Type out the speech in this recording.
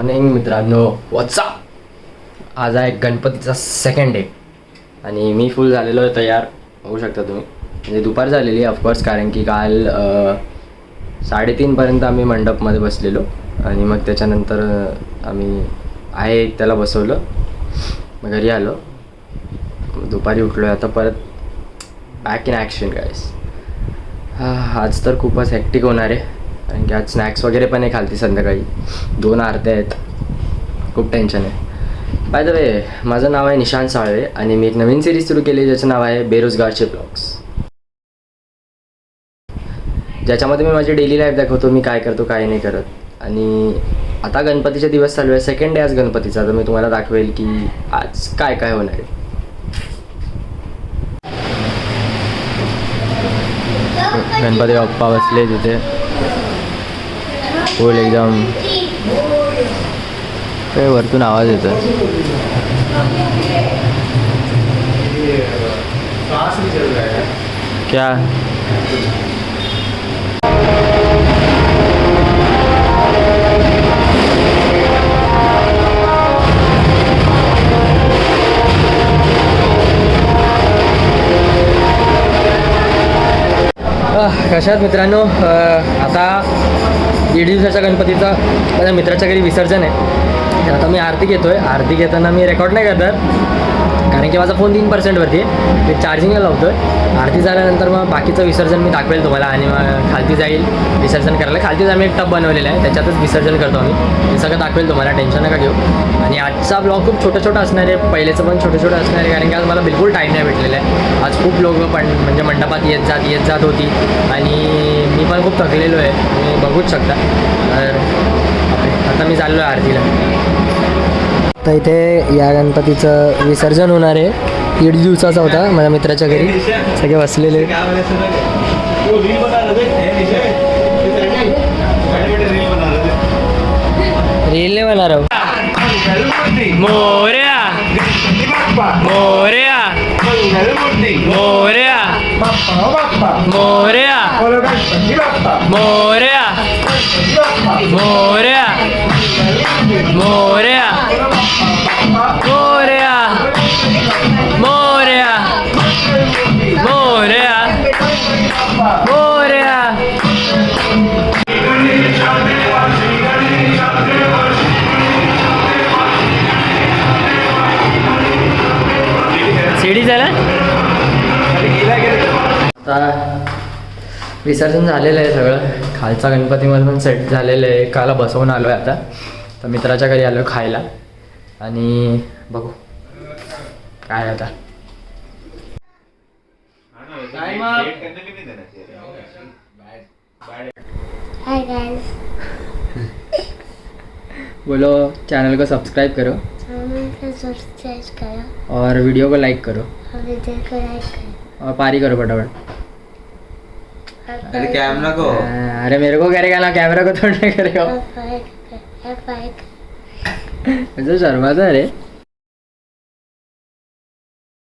Morning मित्रांनो, WhatsApp. आज आहे गणपतीचा सेकंड डे आणि मी फुल झालेलो आहे तयार. होऊ शकता तुम्ही, म्हणजे दुपार झालेली आहे ऑफकोर्स, कारण की काल 3:30पर्यंत आम्ही मंडपमध्ये बसलेलो आणि मग त्याच्यानंतर आम्ही आहे त्याला बसवलं, मग घरी आलो, दुपारी उठलो आहे. आता परत बॅक इन ॲक्शन गाईस. आज तर खूपच हॅक्टिक होणार आहे, कारण की आज स्नॅक्स वगैरे पण आहे खालती. संध्याकाळी 2 आरत्या आहेत, खूप टेन्शन आहे. बाय द वे, माझं नाव आहे निशांत साळवे आणि मी एक नवीन सिरीज सुरू केली ज्याचं नाव आहे बेरोजगारचे ब्लॉग्स, ज्याच्यामध्ये मी माझी डेली लाईफ दाखवतो, मी काय करतो काय नाही करत. आणि आता गणपतीचे दिवस चालू आहे, सेकंड डे आज गणपतीचा, तर मी तुम्हाला दाखवेल की आज काय काय होणार आहे. गणपती बाप्पा बसले तिथे, फुल एकदम. काय वरतून आवाज येतो क्या? कशात मित्रांनो, आता 1.5 दिवसाच्या गणपतीचा माझ्या मित्राच्या घरी विसर्जन आहे. आता मी आरती घेतो आहे. आरती घेताना मी रेकॉर्ड नाही करणार, कारण की माझा फोन 3%वरती आहे, मी चार्जिंगला लावतो आहे. आरती झाल्यानंतर मग बाकीचं विसर्जन मी दाखवेल तुम्हाला आणि मग खालती जाईल विसर्जन करायला. खालतीच आम्ही एक टब बनवलेला आहे, त्याच्यातच विसर्जन करतो आम्ही. हे सगळं दाखवेल तुम्हाला, टेन्शन नका घेऊ. आणि आजचा ब्लॉग खूप छोटा असणार आहे, पहिलेचं पण छोटं असणार आहे, कारण की आज मला बिलकुल टाईम नाही भेटलेला आहे. आज खूप लोक पण म्हणजे मंडपात येत जात होती आणि मी पण खूप थकलेलो आहे, तुम्ही बघूच शकता. तर आता मी चाललो आहे आरतीला. तर इथे या गणपतीचं विसर्जन होणार आहे. 1.5 दिवसाचा होता माझ्या मित्राच्या घरी, सगळे बसलेले. रील नाही बना रहा हूँ. मोरया मोरया मोरया मोरया मोरया मोरया मोरया मोरया मोरया मोरया मोरया. सीडी झाला. आता विसर्जन झालेलं आहे सगळं, खालचा गणपतीमध्ये पण सेट झालेलं आहे. काला बसवून आलो आहे. आता तर मित्राच्या घरी आलो खायला आणि बघू काय आता. हाय गाइस, बोलो चैनल को सब्सक्राइब करो, चैनल को सब्सक्राइब करो और वीडियो को लाइक करो और वीडियो को लाइक करो और पारी करो फटाफट. अरे कैमरा को, अरे मेरे को करेगा ना, कैमरा को थोड़ा करेगा. और फाइक शर्माता रे.